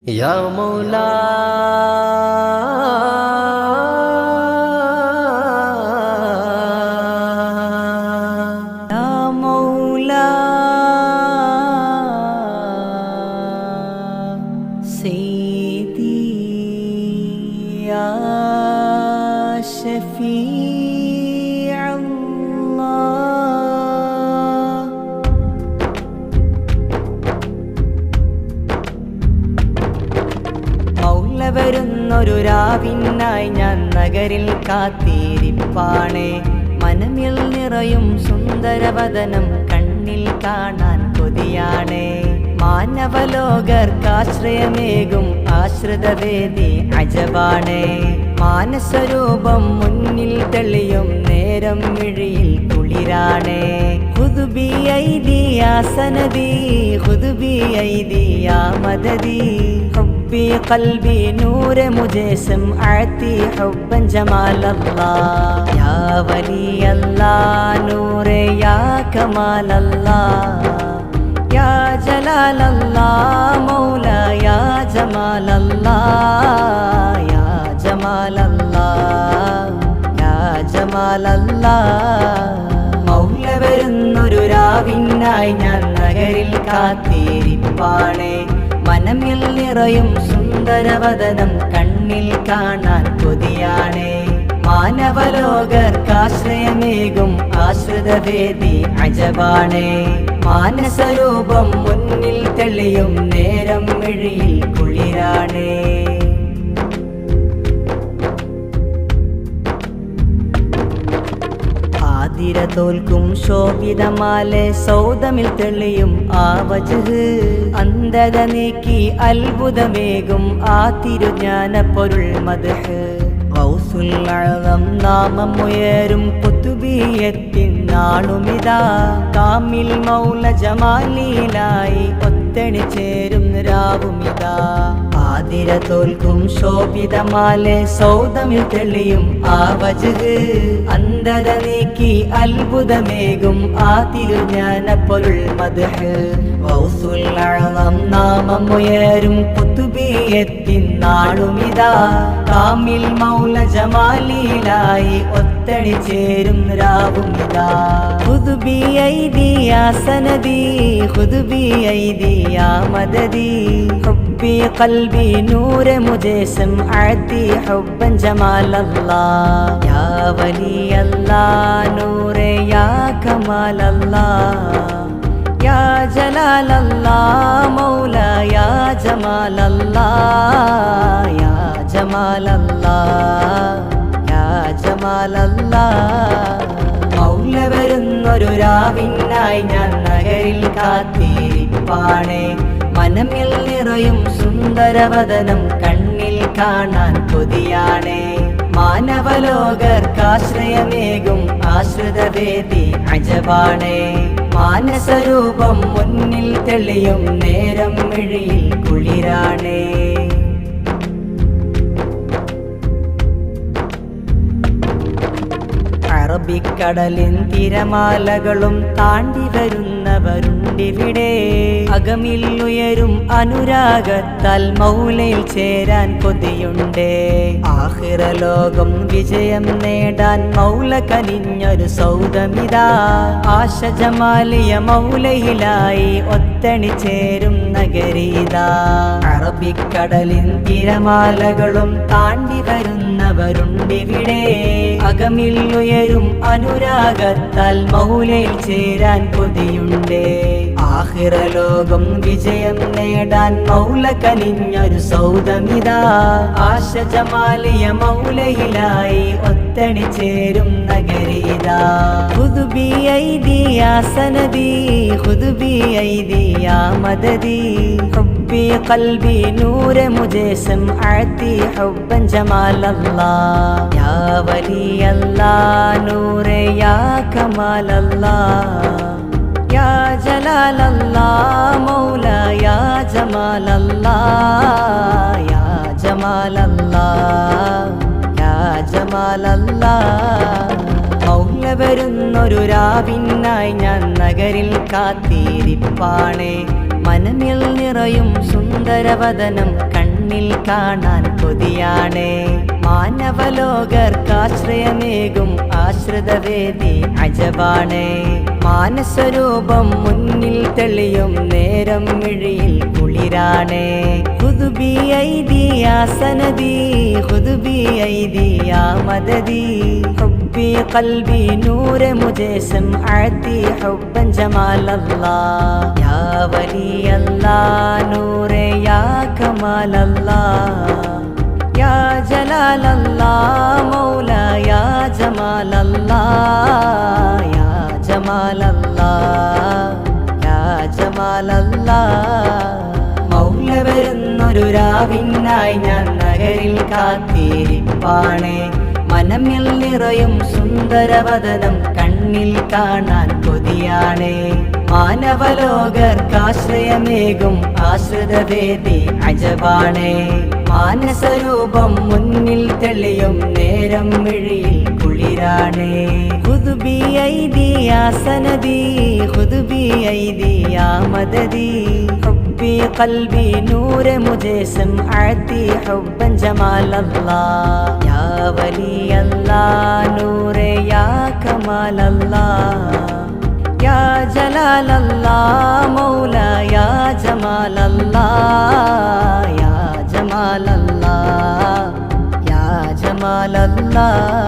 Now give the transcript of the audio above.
या मौला या मौला सैयदी या शफी വരുന്നൊരു രാവിനായി ഞാൻ നഗരിൽ കാത്തിരിപ്പാണേ. മനമിൽ നിറയും സുന്ദരവദനം കണ്ണിൽ കാണാൻ കൊതിയാണേ. മാനവലോകർക്കാശ്രയമേകും ആശ്രിതവേദി അജബാണേ. മാനസരൂപം മുന്നിൽ തെളിയും നേരം മിഴിയിൽ കുളിരാണേ. ഖുദ്ബി ഐദി യാ സനദി ഖുദ്ബി ഐദി യാ മദദി في قلبي نور مجسم أعطي حبا جمال الله يا ولي الله نور يا كمال الله يا جلال الله مولا يا جمال الله يا جمال الله يا جمال الله മൗല വരുന്നൊരു രാവിനായി ഞാൻ നഗരിൽ കാത്തിരിപ്പാണേ. മനമിൽ നിറയും സുന്ദരവദനം കണ്ണിൽ കാണാൻ കൊതിയാണേ. മാനവലോകർക്കാശ്രയമേകും ആശ്രിതവേദി അജബാണേ. മാനസരൂപം മുന്നിൽ തെളിയും നേരം മിഴിയിൽ കുളിരാണേ. ആതിര തോൽക്കും ശോഭിതമാലെ സൗദമിൽ തെളിയും ആ വജ്ഹ്. അന്ധത നീക്കി അത്ഭുതമേകും ആ തിരുജ്ഞാന പൊരുൾ മദ്ഹ്. ഗൗസുൽ അഅ്ളം നാമമുയരും ഖുത്ബിയത്തിൻ നാളുമിതാ. കാമിൽ മൗല ജമാലിലായി ഒത്തണി ചേരും രാവുമിതാ. ആതിര തോൽക്കും ശോഭിതമാലെ സൗദമിൽ തെളിയും ആ വജ്ഹ്. അന്ധത നീക്കി അത്ഭുതമേകും ആ തിരുജ്ഞാന പൊരുൾ മദ്ഹ്. ഗൗസുൽ അഅ്ളം നാമമുയരും ഖുത്ബിയത്തിൻ നാളുമിതാ. കാമിൽ മൗല ജമാലിലായി ഒത്തണി ചേരും രാവുമിതാ. ഖുദ്ബി ഐദി യാ സനദി ഖുദ്ബി ഐദി യാ മദദി في قلبي نور مجسم أعطي حبا جمال الله يا ولي الله نور يا كمال الله يا جلال الله مولا يا جمال الله يا جمال الله يا جمال الله മൗല വരുന്നൊരു രാവിനായി ഞാൻ നഗരിൽ കാത്തിരിപ്പാണേ. മനമിൽ നിറയും സുന്ദരവദനം കണ്ണിൽ കാണാൻ കൊതിയാണേ. മാനവലോകർക്കാശ്രയമേകും ആശ്രിതവേദി അജബാണേ. മാനസരൂപം മുന്നിൽ തെളിയും നേരം മിഴിയിൽ കുളിരാണേ. അറബിക്കടലിൻ തിരമാലകളും താണ്ടി വരുന്നവരുണ്ടിവിടെ. അകമിൽ ഉയരും അനുരാഗത്താൽ മൗലയിൽ ചേരാൻ കൊതിയുണ്ടേ. ആഖിറലോകം വിജയം നേടാൻ മൗല കനിഞ്ഞൊരു സൗദമിതാ. ആശ ജമാലിയ മൗലയിലായി ഒത്തണി ചേരും നഗരീതാ. അറബിക്കടലിൻ തിരമാലകളും താണ്ടി വരുന്നവരുണ്ടിവിടെ. അകമിൽ ഉയരും അനുരാഗത്താൽ മൗലയിൽ ചേരാൻ കൊതിയുണ്ടേ. ആഖിറലോകം വിജയം നേടാൻ മൗല കനിഞ്ഞൊരു സൗദമിതാ. ആശ ജമാലിയ മൗലയിലായി ഒത്തണി ചേരും നഗരീതാ. ഖുദ്ബി ഐദി യാ സനദി ഖുദ്ബി ഐദി യാ മദദി في قلبي نور مجسم أعطي حبا جمال الله يا ولي الله نور يا كمال الله يا جلال الله مولا يا جمال الله يا جمال الله يا جمال الله മൗല വരുന്നൊരു രാവിനായി ഞാൻ നഗരിൽ കാത്തിരിപ്പാണേ. മനമിൽ നിറയും സുന്ദരവദനം കണ്ണിൽ കാണാൻ കൊതിയാണേ. മാനവലോകർക്കാശ്രയമേകും ആശ്രിതവേദി അജബാണേ. മാനസരൂപം മുന്നിൽ തെളിയും നേരം മിഴിയിൽ കുളിരാണേ. ഖുദ് ബി ഐദി യാ സനദി, ഖുദ് ബി ഐദി യാ മദദി, ഹുബ്ബി ഖൽബി നൂറെ മുझे സമഅതി ഹുബ്ബൻ ജമാലല്ലാഹ്. യാ വലിയല്ലാഹ് നൂറെ യാ കമാലല്ലാഹ്, യാ ജലാലല്ലാഹ് മൗല യാ ജമാലല്ലാഹ്, യാ ജമാലല്ലാഹ്, യാ ജമാലല്ലാഹ്. മൗല വരുന്നൊരു രാവിനായി ഞാൻ നഗരിൽ കാത്തിരിപ്പാണേ. മനമിൽ നിറയും സുന്ദരവദനം കണ്ണിൽ കാണാൻ കൊതിയാണേ. മാനവലോകർക്കാശ്രയമേകും ആശ്രിതവേദി അജബാണേ. മാനസരൂപം മുന്നിൽ തെളിയും നേരം മിഴിയിൽ കുളിരാണേ. ഖുദ് ബി ഐദി യാ സനദി, ഖുദ് ബി ഐദി യാ മദദി, ഹുബ്ബി ഖൽബി നൂറെ മുझे സമഅതി ഹുബ്ബൻ ജമാലല്ലാഹ്. യാ വലിയല്ലാഹ് നൂറെ യാ കമാലല്ലാഹ്, യാ ജലാലല്ലാഹ് മൗല യാ ജമാലല്ലാഹ്, യാ ജമാലല്ലാഹ്, യാ ജമാലല്ലാഹ്.